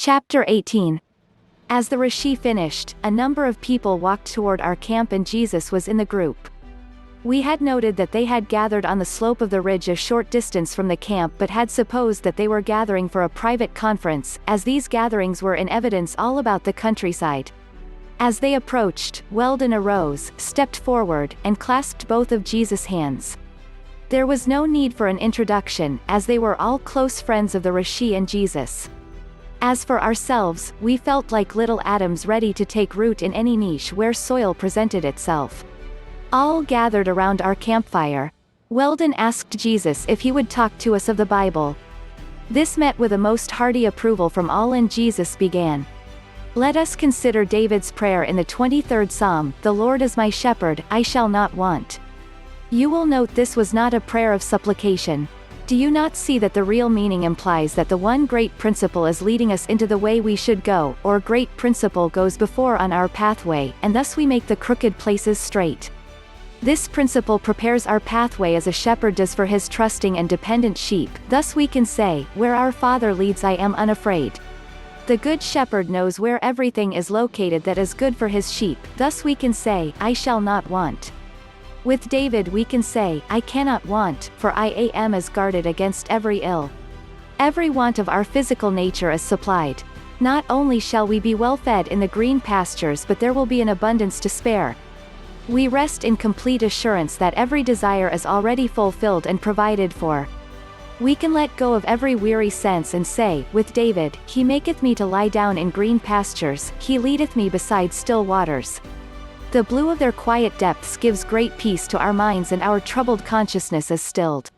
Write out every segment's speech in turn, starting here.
Chapter 18. As the Rishi finished, a number of people walked toward our camp and Jesus was in the group. We had noted that they had gathered on the slope of the ridge a short distance from the camp but had supposed that they were gathering for a private conference, as these gatherings were in evidence all about the countryside. As they approached, Weldon arose, stepped forward, and clasped both of Jesus' hands. There was no need for an introduction, as they were all close friends of the Rishi and Jesus. As for ourselves, we felt like little atoms ready to take root in any niche where soil presented itself. All gathered around our campfire. Weldon asked Jesus if he would talk to us of the Bible. This met with a most hearty approval from all, and Jesus began. Let us consider David's prayer in the 23rd Psalm, "The Lord is my shepherd, I shall not want." You will note this was not a prayer of supplication. Do you not see that the real meaning implies that the one great principle is leading us into the way we should go, or great principle goes before on our pathway, and thus we make the crooked places straight? This principle prepares our pathway as a shepherd does for his trusting and dependent sheep, thus we can say, "Where our Father leads I am unafraid." The good shepherd knows where everything is located that is good for his sheep, thus we can say, "I shall not want." With David we can say, "I cannot want, for I am as guarded against every ill." Every want of our physical nature is supplied. Not only shall we be well fed in the green pastures, but there will be an abundance to spare. We rest in complete assurance that every desire is already fulfilled and provided for. We can let go of every weary sense and say, with David, "He maketh me to lie down in green pastures, he leadeth me beside still waters." The blue of their quiet depths gives great peace to our minds, and our troubled consciousness is stilled.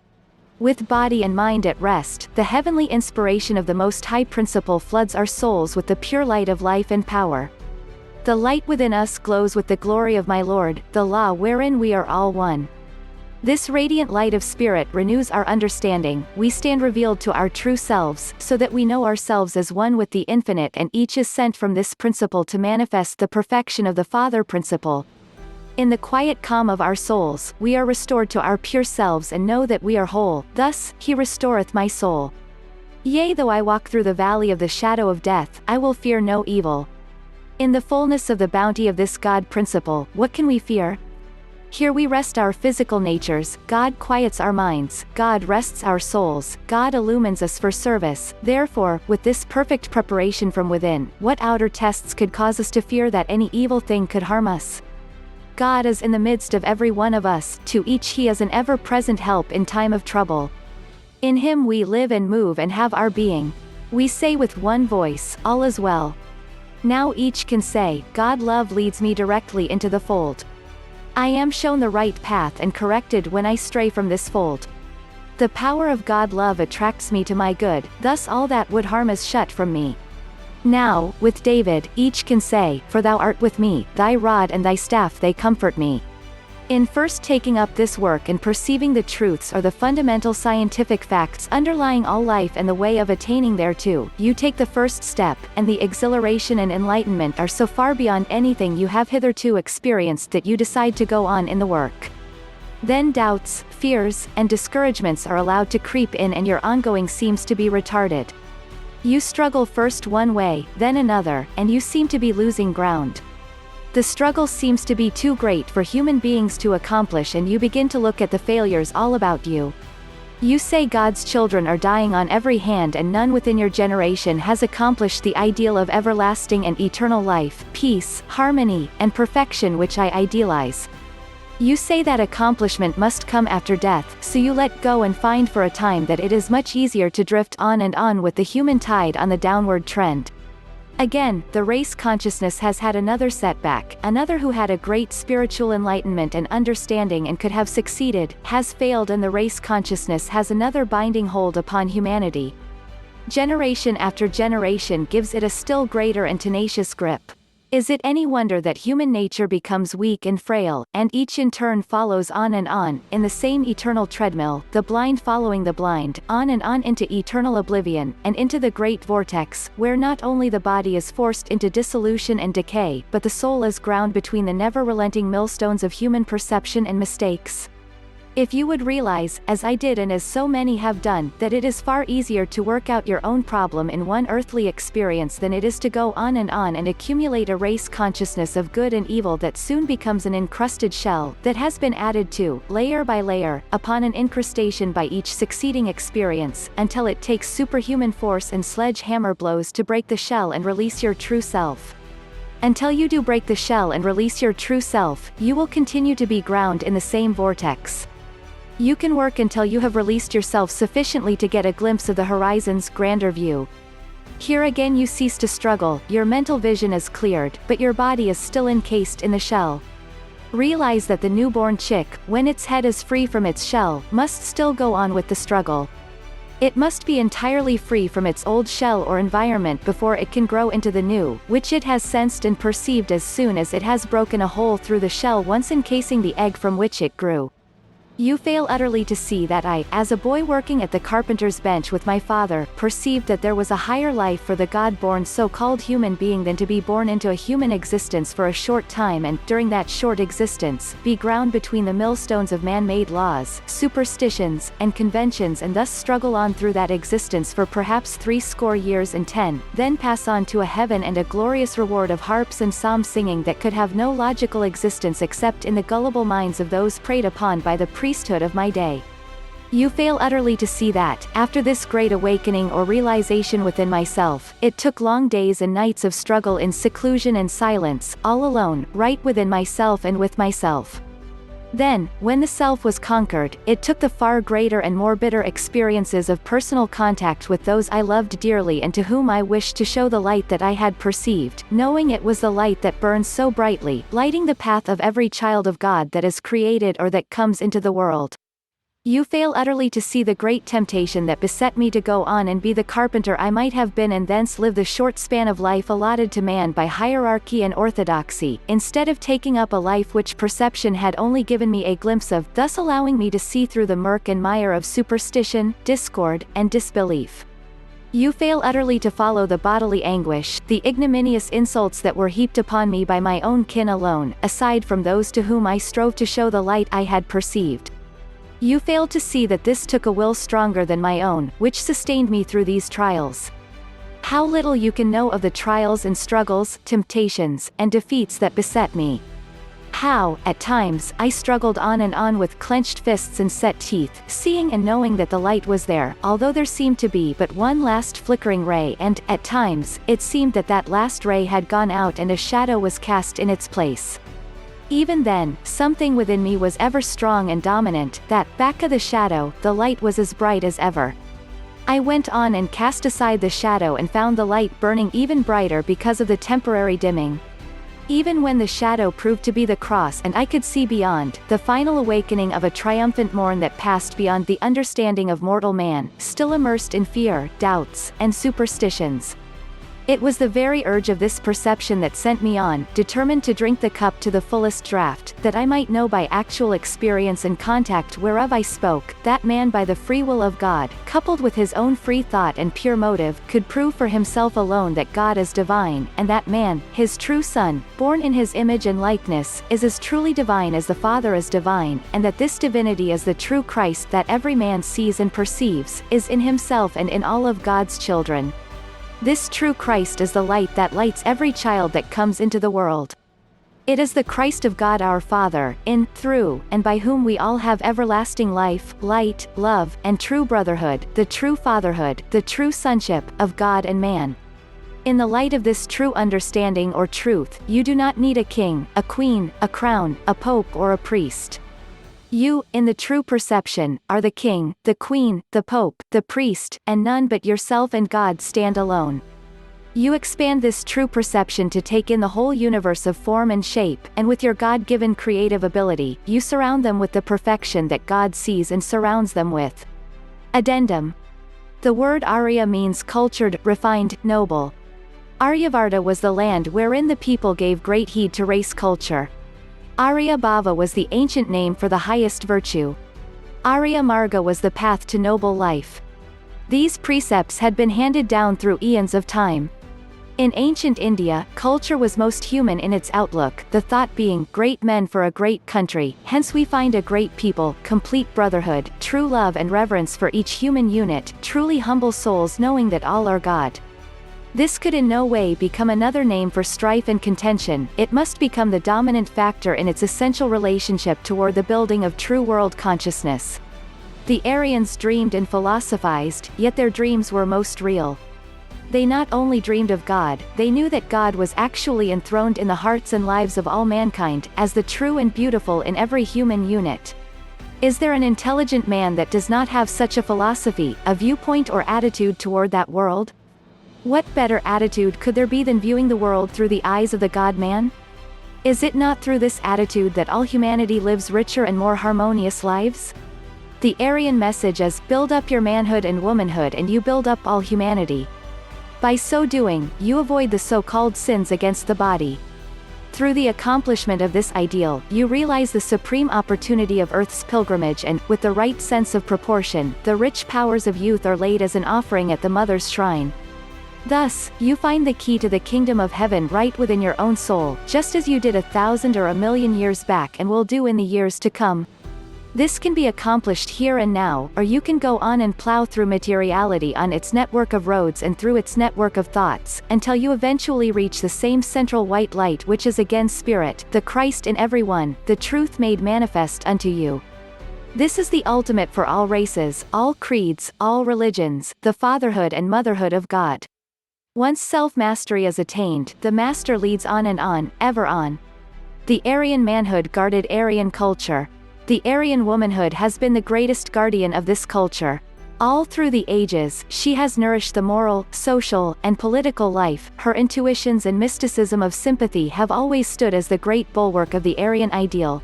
With body and mind at rest, the heavenly inspiration of the Most High Principle floods our souls with the pure light of life and power. The light within us glows with the glory of my Lord, the law wherein we are all one. This radiant light of spirit renews our understanding, we stand revealed to our true selves, so that we know ourselves as one with the infinite, and each is sent from this principle to manifest the perfection of the Father principle. In the quiet calm of our souls, we are restored to our pure selves and know that we are whole, thus, "He restoreth my soul." Yea, though I walk through the valley of the shadow of death, I will fear no evil. In the fullness of the bounty of this God principle, what can we fear? Here we rest our physical natures, God quiets our minds, God rests our souls, God illumines us for service. Therefore, with this perfect preparation from within, what outer tests could cause us to fear that any evil thing could harm us? God is in the midst of every one of us, to each he is an ever-present help in time of trouble. In him we live and move and have our being. We say with one voice, "All is well." Now each can say, "God love leads me directly into the fold. I am shown the right path and corrected when I stray from this fold. The power of God love attracts me to my good, thus all that would harm is shut from me." Now, with David, each can say, "For thou art with me, thy rod and thy staff they comfort me." In first taking up this work and perceiving the truths or the fundamental scientific facts underlying all life and the way of attaining thereto, you take the first step, and the exhilaration and enlightenment are so far beyond anything you have hitherto experienced that you decide to go on in the work. Then doubts, fears, and discouragements are allowed to creep in, and your ongoing seems to be retarded. You struggle first one way, then another, and you seem to be losing ground. The struggle seems to be too great for human beings to accomplish, and you begin to look at the failures all about you. You say God's children are dying on every hand, and none within your generation has accomplished the ideal of everlasting and eternal life, peace, harmony, and perfection which I idealize. You say that accomplishment must come after death, so you let go and find for a time that it is much easier to drift on and on with the human tide on the downward trend. Again, the race consciousness has had another setback. Another who had a great spiritual enlightenment and understanding and could have succeeded, has failed, and the race consciousness has another binding hold upon humanity. Generation after generation gives it a still greater and tenacious grip. Is it any wonder that human nature becomes weak and frail, and each in turn follows on and on, in the same eternal treadmill, the blind following the blind, on and on into eternal oblivion, and into the great vortex, where not only the body is forced into dissolution and decay, but the soul is ground between the never-relenting millstones of human perception and mistakes? If you would realize, as I did and as so many have done, that it is far easier to work out your own problem in one earthly experience than it is to go on and accumulate a race consciousness of good and evil that soon becomes an encrusted shell, that has been added to, layer by layer, upon an incrustation by each succeeding experience, until it takes superhuman force and sledgehammer blows to break the shell and release your true self. Until you do break the shell and release your true self, you will continue to be ground in the same vortex. You can work until you have released yourself sufficiently to get a glimpse of the horizon's grander view. Here again you cease to struggle, your mental vision is cleared, but your body is still encased in the shell. Realize that the newborn chick, when its head is free from its shell, must still go on with the struggle. It must be entirely free from its old shell or environment before it can grow into the new, which it has sensed and perceived as soon as it has broken a hole through the shell once encasing the egg from which it grew. You fail utterly to see that I, as a boy working at the carpenter's bench with my father, perceived that there was a higher life for the God-born so-called human being than to be born into a human existence for a short time and, during that short existence, be ground between the millstones of man-made laws, superstitions, and conventions and thus struggle on through that existence for perhaps 60 years and 10, then pass on to a heaven and a glorious reward of harps and psalm singing that could have no logical existence except in the gullible minds of those preyed upon by the priesthood of my day. You fail utterly to see that, after this great awakening or realization within myself, it took long days and nights of struggle in seclusion and silence, all alone, right within myself and with myself. Then, when the self was conquered, it took the far greater and more bitter experiences of personal contact with those I loved dearly and to whom I wished to show the light that I had perceived, knowing it was the light that burns so brightly, lighting the path of every child of God that is created or that comes into the world. You fail utterly to see the great temptation that beset me to go on and be the carpenter I might have been and thence live the short span of life allotted to man by hierarchy and orthodoxy, instead of taking up a life which perception had only given me a glimpse of, thus allowing me to see through the murk and mire of superstition, discord, and disbelief. You fail utterly to follow the bodily anguish, the ignominious insults that were heaped upon me by my own kin alone, aside from those to whom I strove to show the light I had perceived. You fail to see that this took a will stronger than my own, which sustained me through these trials. How little you can know of the trials and struggles, temptations, and defeats that beset me. How, at times, I struggled on with clenched fists and set teeth, seeing and knowing that the light was there, although there seemed to be but one last flickering ray and, at times, it seemed that that last ray had gone out and a shadow was cast in its place. Even then, something within me was ever strong and dominant, that, back of the shadow, the light was as bright as ever. I went on and cast aside the shadow and found the light burning even brighter because of the temporary dimming. Even when the shadow proved to be the cross and I could see beyond, the final awakening of a triumphant morn that passed beyond the understanding of mortal man, still immersed in fear, doubts, and superstitions. It was the very urge of this perception that sent me on, determined to drink the cup to the fullest draught, that I might know by actual experience and contact whereof I spoke, that man by the free will of God, coupled with his own free thought and pure motive, could prove for himself alone that God is divine, and that man, his true son, born in his image and likeness, is as truly divine as the Father is divine, and that this divinity is the true Christ that every man sees and perceives, is in himself and in all of God's children. This true Christ is the light that lights every child that comes into the world. It is the Christ of God our Father, in, through, and by whom we all have everlasting life, light, love, and true brotherhood, the true fatherhood, the true sonship, of God and man. In the light of this true understanding or truth, you do not need a king, a queen, a crown, a pope or a priest. You, in the true perception, are the king, the queen, the pope, the priest, and none but yourself and God stand alone. You expand this true perception to take in the whole universe of form and shape, and with your God-given creative ability, you surround them with the perfection that God sees and surrounds them with. Addendum. The word Arya means cultured, refined, noble. Aryavarta was the land wherein the people gave great heed to race culture. Arya Bhava was the ancient name for the highest virtue. Arya Marga was the path to noble life. These precepts had been handed down through eons of time. In ancient India, culture was most human in its outlook, the thought being, great men for a great country, hence we find a great people, complete brotherhood, true love and reverence for each human unit, truly humble souls knowing that all are God. This could in no way become another name for strife and contention, it must become the dominant factor in its essential relationship toward the building of true world consciousness. The Aryans dreamed and philosophized, yet their dreams were most real. They not only dreamed of God, they knew that God was actually enthroned in the hearts and lives of all mankind, as the true and beautiful in every human unit. Is there an intelligent man that does not have such a philosophy, a viewpoint or attitude toward that world? What better attitude could there be than viewing the world through the eyes of the God-man? Is it not through this attitude that all humanity lives richer and more harmonious lives? The Aryan message is, build up your manhood and womanhood and you build up all humanity. By so doing, you avoid the so-called sins against the body. Through the accomplishment of this ideal, you realize the supreme opportunity of Earth's pilgrimage and, with the right sense of proportion, the rich powers of youth are laid as an offering at the Mother's shrine. Thus, you find the key to the kingdom of heaven right within your own soul, just as you did 1,000 or 1,000,000 years back and will do in the years to come. This can be accomplished here and now, or you can go on and plow through materiality on its network of roads and through its network of thoughts, until you eventually reach the same central white light which is again Spirit, the Christ in everyone, the truth made manifest unto you. This is the ultimate for all races, all creeds, all religions, the fatherhood and motherhood of God. Once self-mastery is attained, the master leads on, ever on. The Aryan manhood guarded Aryan culture. The Aryan womanhood has been the greatest guardian of this culture. All through the ages, she has nourished the moral, social, and political life. Her intuitions and mysticism of sympathy have always stood as the great bulwark of the Aryan ideal.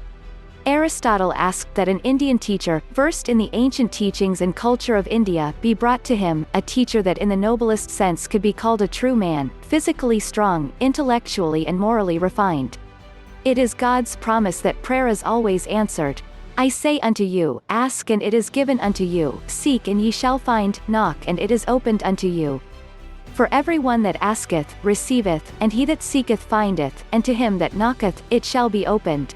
Aristotle asked that an Indian teacher, versed in the ancient teachings and culture of India, be brought to him, a teacher that in the noblest sense could be called a true man, physically strong, intellectually and morally refined. It is God's promise that prayer is always answered. I say unto you, ask and it is given unto you, seek and ye shall find, knock and it is opened unto you. For every one that asketh, receiveth, and he that seeketh findeth, and to him that knocketh, it shall be opened.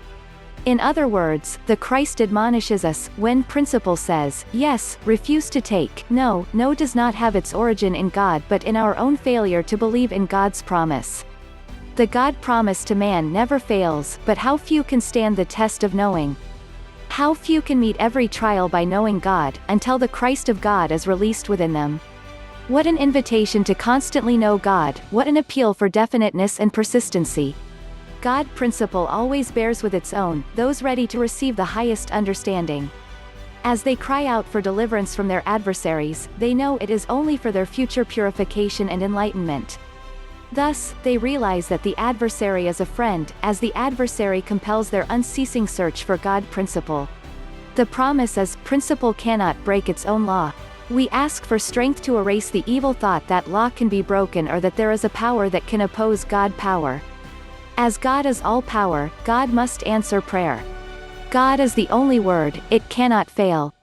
In other words, the Christ admonishes us, when principle says, yes, refuse to take, no does not have its origin in God but in our own failure to believe in God's promise. The God promise to man never fails, but how few can stand the test of knowing. How few can meet every trial by knowing God, until the Christ of God is released within them. What an invitation to constantly know God, what an appeal for definiteness and persistency. God principle always bears with its own, those ready to receive the highest understanding. As they cry out for deliverance from their adversaries, they know it is only for their future purification and enlightenment. Thus, they realize that the adversary is a friend, as the adversary compels their unceasing search for God principle. The promise is, principle cannot break its own law. We ask for strength to erase the evil thought that law can be broken or that there is a power that can oppose God power. As God is all power, God must answer prayer. God is the only word, it cannot fail.